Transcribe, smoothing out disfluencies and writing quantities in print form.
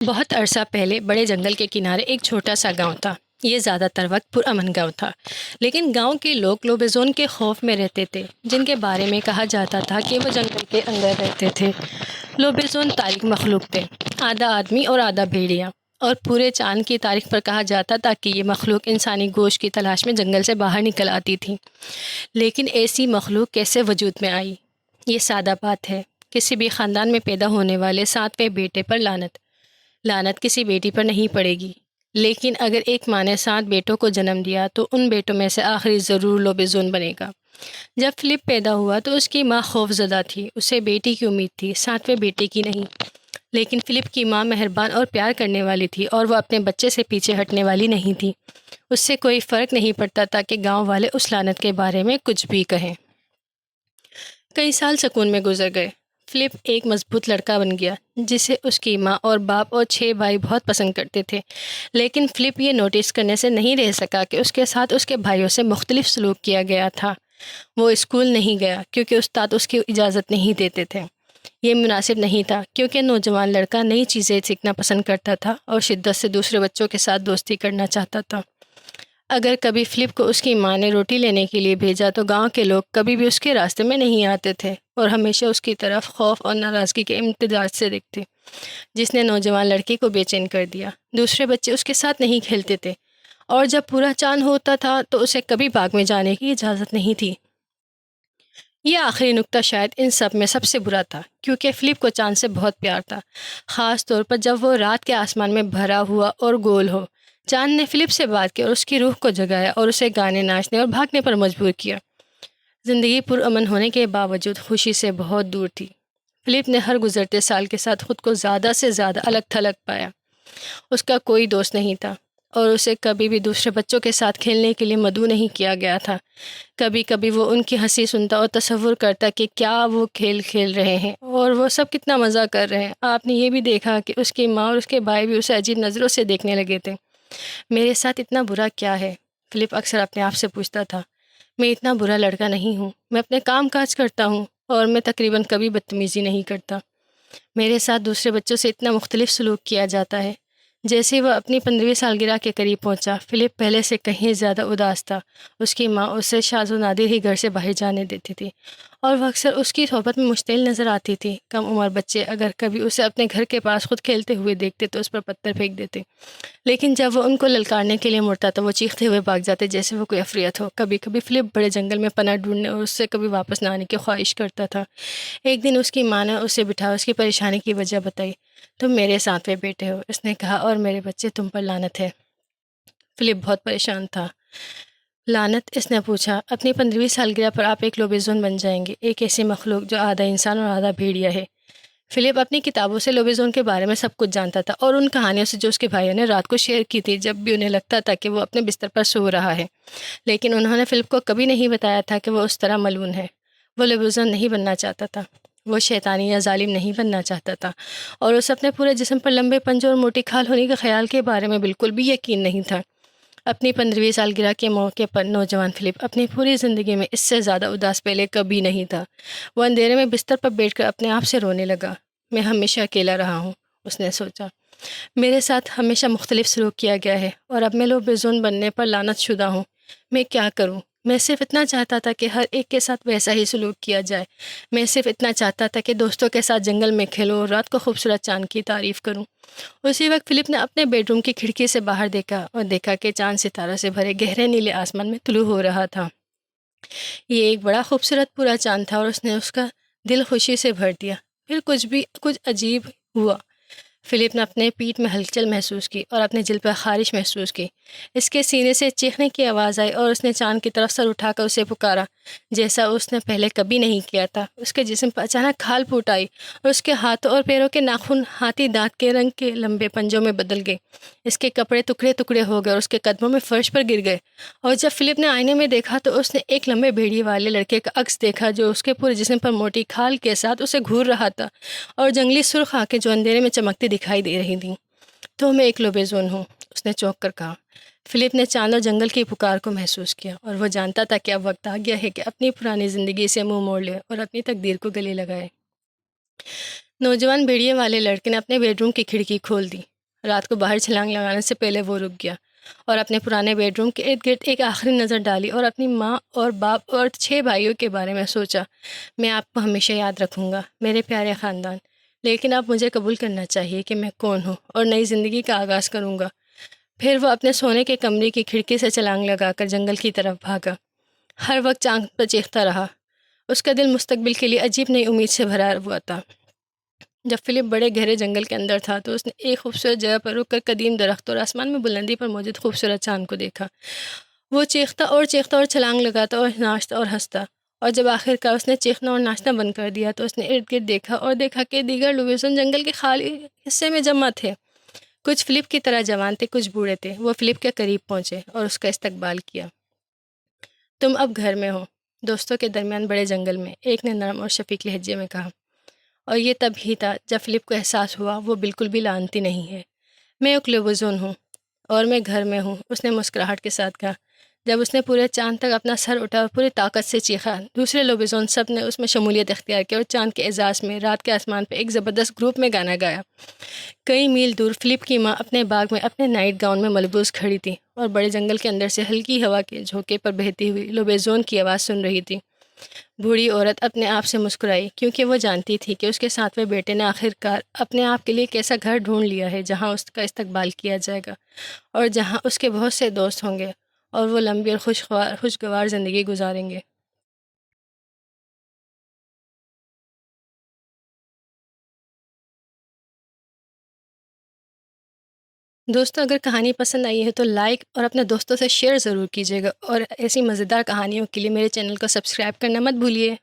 بہت عرصہ پہلے بڑے جنگل کے کنارے ایک چھوٹا سا گاؤں تھا۔ یہ زیادہ تر وقت پرامن گاؤں تھا، لیکن گاؤں کے لوگ لوبیزون کے خوف میں رہتے تھے، جن کے بارے میں کہا جاتا تھا کہ وہ جنگل کے اندر رہتے تھے۔ لوبیزون تاریخ مخلوق تھے، آدھا آدمی اور آدھا بھیڑیا، اور پورے چاند کی تاریخ پر کہا جاتا تھا کہ یہ مخلوق انسانی گوشت کی تلاش میں جنگل سے باہر نکل آتی تھی۔ لیکن ایسی مخلوق کیسے وجود میں آئی؟ یہ سادہ بات ہے۔ کسی بھی خاندان میں پیدا ہونے والے 7ویں بیٹے پر لعنت کسی بیٹی پر نہیں پڑے گی، لیکن اگر ایک ماں نے 7 بیٹوں کو جنم دیا تو ان بیٹوں میں سے آخری ضرور لوبیزون بنے گا۔ جب فلپ پیدا ہوا تو اس کی ماں خوف زدہ تھی، اسے بیٹی کی امید تھی، 7ویں بیٹے کی نہیں۔ لیکن فلپ کی ماں مہربان اور پیار کرنے والی تھی، اور وہ اپنے بچے سے پیچھے ہٹنے والی نہیں تھی۔ اس سے کوئی فرق نہیں پڑتا تھا کہ گاؤں والے اس لعنت کے بارے میں کچھ بھی کہیں۔ کئی سال سکون میں گزر گئے۔ فلپ ایک مضبوط لڑکا بن گیا، جسے اس کی ماں اور باپ اور 6 بھائی بہت پسند کرتے تھے۔ لیکن فلپ یہ نوٹس کرنے سے نہیں رہ سکا کہ اس کے ساتھ اس کے بھائیوں سے مختلف سلوک کیا گیا تھا۔ وہ اسکول نہیں گیا کیونکہ استاد اس کی اجازت نہیں دیتے تھے۔ یہ مناسب نہیں تھا کیونکہ نوجوان لڑکا نئی چیزیں سیکھنا پسند کرتا تھا اور شدت سے دوسرے بچوں کے ساتھ دوستی کرنا چاہتا تھا۔ اگر کبھی فلپ کو اس کی ماں نے روٹی لینے کے لیے بھیجا تو گاؤں کے لوگ کبھی بھی اس کے راستے میں نہیں آتے تھے اور ہمیشہ اس کی طرف خوف اور ناراضگی کے امتزاج سے دیکھتے، جس نے نوجوان لڑکی کو بے چین کر دیا۔ دوسرے بچے اس کے ساتھ نہیں کھیلتے تھے، اور جب پورا چاند ہوتا تھا تو اسے کبھی باغ میں جانے کی اجازت نہیں تھی۔ یہ آخری نکتہ شاید ان سب میں سب سے برا تھا، کیونکہ فلپ کو چاند سے بہت پیار تھا، خاص طور پر جب وہ رات کے آسمان میں بھرا ہوا اور گول ہو۔ چاند نے فلپ سے بات کی اور اس کی روح کو جگایا اور اسے گانے، ناچنے اور بھاگنے پر مجبور کیا۔ زندگی پرامن ہونے کے باوجود خوشی سے بہت دور تھی۔ فلپ نے ہر گزرتے سال کے ساتھ خود کو زیادہ سے زیادہ الگ تھلگ پایا۔ اس کا کوئی دوست نہیں تھا، اور اسے کبھی بھی دوسرے بچوں کے ساتھ کھیلنے کے لیے مدعو نہیں کیا گیا تھا۔ کبھی کبھی وہ ان کی ہنسی سنتا اور تصور کرتا کہ کیا وہ کھیل کھیل رہے ہیں اور وہ سب کتنا مزہ کر رہے ہیں۔ آپ نے یہ بھی دیکھا کہ اس کی ماں اور اس کے بھائی بھی اسے عجیب نظروں سے دیکھنے لگے تھے۔ میرے ساتھ اتنا برا کیا ہے؟ فلپ اکثر اپنے آپ سے پوچھتا تھا۔ میں اتنا برا لڑکا نہیں ہوں، میں اپنے کام کاج کرتا ہوں اور میں تقریباً کبھی بدتمیزی نہیں کرتا۔ میرے ساتھ دوسرے بچوں سے اتنا مختلف سلوک کیا جاتا ہے۔ جیسے وہ اپنی 15ویں سالگرہ کے قریب پہنچا، فلپ پہلے سے کہیں زیادہ اداس تھا۔ اس کی ماں اسے شاذ و نادر ہی گھر سے باہر جانے دیتی تھی، اور وہ اکثر اس کی صحبت میں مشتعل نظر آتی تھی۔ کم عمر بچے اگر کبھی اسے اپنے گھر کے پاس خود کھیلتے ہوئے دیکھتے تو اس پر پتھر پھینک دیتے، لیکن جب وہ ان کو للکارنے کے لیے مڑتا تو وہ چیختے ہوئے بھاگ جاتے جیسے وہ کوئی عفریت ہو۔ کبھی کبھی فلپ بڑے جنگل میں پناہ ڈھونڈنے اور اس سے کبھی واپس نہ آنے کی خواہش کرتا تھا۔ ایک دن اس کی ماں نے اسے بٹھا اس کی پریشانی کی وجہ بتائی۔ تم میرے 7ویں بیٹے ہو، اس نے کہا، اور میرے بچے تم پر لعنت ہے۔ فلپ بہت پریشان تھا۔ لعنت؟ اس نے پوچھا۔ اپنی 15ویں سالگرہ پر آپ ایک لوبیزون بن جائیں گے، ایک ایسی مخلوق جو آدھا انسان اور آدھا بھیڑیا ہے۔ فلپ اپنی کتابوں سے لوبیزون کے بارے میں سب کچھ جانتا تھا، اور ان کہانیوں سے جو اس کے بھائیوں نے رات کو شیئر کی تھی جب بھی انہیں لگتا تھا کہ وہ اپنے بستر پر سو رہا ہے۔ لیکن انہوں نے فلپ کو کبھی نہیں بتایا تھا کہ وہ اس طرح ملعون ہے۔ وہ لوبیزون نہیں بننا چاہتا تھا، وہ شیطانی یا ظالم نہیں بننا چاہتا تھا، اور اس اپنے پورے جسم پر لمبے پنجوں اور موٹی کھال ہونے کے خیال کے بارے میں بالکل بھی یقین نہیں تھا۔ اپنی 15ویں سالگرہ کے موقع پر نوجوان فلپ اپنی پوری زندگی میں اس سے زیادہ اداس پہلے کبھی نہیں تھا۔ وہ اندھیرے میں بستر پر بیٹھ کر اپنے آپ سے رونے لگا۔ میں ہمیشہ اکیلا رہا ہوں، اس نے سوچا۔ میرے ساتھ ہمیشہ مختلف سلوک کیا گیا ہے، اور اب میں لوبیزون بننے پر لعنت شدہ ہوں۔ میں کیا کروں؟ میں صرف اتنا چاہتا تھا کہ ہر ایک کے ساتھ ویسا ہی سلوک کیا جائے۔ میں صرف اتنا چاہتا تھا کہ دوستوں کے ساتھ جنگل میں کھیلوں اور رات کو خوبصورت چاند کی تعریف کروں۔ اسی وقت فلپ نے اپنے بیڈ روم کی کھڑکی سے باہر دیکھا اور دیکھا کہ چاند ستاروں سے بھرے گہرے نیلے آسمان میں طلوع ہو رہا تھا۔ یہ ایک بڑا خوبصورت پورا چاند تھا، اور اس نے اس کا دل خوشی سے بھر دیا۔ پھر کچھ عجیب ہوا۔ فلپ نے اپنے پیٹھ میں ہلچل محسوس کی اور اپنے جلد پر خارش محسوس کی۔ اس کے سینے سے چیخنے کی آواز آئی اور اس نے چاند کی طرف سر اٹھا کر اسے پکارا، جیسا اس نے پہلے کبھی نہیں کیا تھا۔ اس کے جسم پر اچانک کھال پھوٹ آئی اور اس کے ہاتھوں اور پیروں کے ناخن ہاتھی دانت کے رنگ کے لمبے پنجوں میں بدل گئے۔ اس کے کپڑے ٹکڑے ٹکڑے ہو گئے اور اس کے قدموں میں فرش پر گر گئے، اور جب فلپ نے آئینے میں دیکھا تو اس نے ایک لمبے بھیڑی والے لڑکے کا عکس دیکھا جو اس کے پورے جسم پر موٹی کھال کے ساتھ اسے گھور رہا تھا، اور جنگلی سرخ آنکھیں جو اندھیرے میں چمکتی دکھائی دے رہی تھیں۔ تو میں ایک لوبیزون ہوں، اس نے چونک کر کہا۔ فلپ نے چاند اور جنگل کی پکار کو محسوس کیا، اور وہ جانتا تھا کہ اب وقت آ گیا ہے کہ اپنی پرانی زندگی سے منہ موڑ لے اور اپنی تقدیر کو گلے لگائے۔ نوجوان بھیڑیے والے لڑکے نے اپنے بیڈ روم کی کھڑکی کھول دی۔ رات کو باہر چھلانگ لگانے سے پہلے وہ رک گیا اور اپنے پرانے بیڈ روم کے ارد گرد ایک آخری نظر ڈالی اور اپنی ماں اور باپ اور 6 بھائیوں کے بارے میں سوچا۔ میں آپ کو ہمیشہ یاد رکھوں گا میرے پیارے خاندان، لیکن اب مجھے قبول کرنا چاہیے کہ میں کون ہوں اور نئی زندگی کا آغاز کروں گا۔ پھر وہ اپنے سونے کے کمرے کی کھڑکی سے چھلانگ لگا کر جنگل کی طرف بھاگا۔ ہر وقت چاند پر چیختا رہا۔ اس کا دل مستقبل کے لیے عجیب نئی امید سے بھرا ہوا تھا۔ جب فلپ بڑے گہرے جنگل کے اندر تھا تو اس نے ایک خوبصورت جگہ پر رک کر قدیم درخت اور آسمان میں بلندی پر موجود خوبصورت چاند کو دیکھا۔ وہ چیختا اور چھلانگ لگاتا اور ناچتا اور ہنستا، اور جب آخر کار اس نے چیخنا اور ناچنا بند کر دیا تو اس نے ارد گرد دیکھا کہ دیگر لوبیزن جنگل کے خالی حصے میں جمع تھے۔ کچھ فلپ کی طرح جوان تھے، کچھ بوڑھے تھے۔ وہ فلپ کے قریب پہنچے اور اس کا استقبال کیا۔ تم اب گھر میں ہو، دوستوں کے درمیان بڑے جنگل میں، ایک نے نرم اور شفیق لہجے میں کہا۔ اور یہ تب ہی تھا جب فلپ کو احساس ہوا وہ بالکل بھی لعنتی نہیں ہے۔ میں ایک لوبوزون ہوں اور میں گھر میں ہوں، اس نے مسکراہٹ کے ساتھ کہا۔ جب اس نے پورے چاند تک اپنا سر اٹھا اور پوری طاقت سے چیخا، دوسرے لوبوزون سب نے اس میں شمولیت اختیار کی اور چاند کے اعزاز میں رات کے آسمان پہ ایک زبردست گروپ میں گانا گایا۔ کئی میل دور فلپ کی ماں اپنے باغ میں اپنے نائٹ گاؤن میں ملبوس کھڑی تھی اور بڑے جنگل کے اندر سے ہلکی ہوا کے جھونکے پر بہتی ہوئی لوبیزون کی آواز سن رہی تھی۔ بوڑھی عورت اپنے آپ سے مسکرائی کیونکہ وہ جانتی تھی کہ اس کے 7ویں بیٹے نے آخر کار اپنے آپ کے لیے ایک ایسا گھر ڈھونڈ لیا ہے جہاں اس کا استقبال کیا جائے گا اور جہاں اس کے بہت سے دوست ہوں گے اور وہ لمبی اور خوشگوار زندگی گزاریں گے۔ دوستوں، اگر کہانی پسند آئی ہے تو لائک اور اپنے دوستوں سے شیئر ضرور کیجیے گا، اور ایسی مزیدار کہانیوں کے لیے میرے چینل کو سبسکرائب کرنا مت بھولیے۔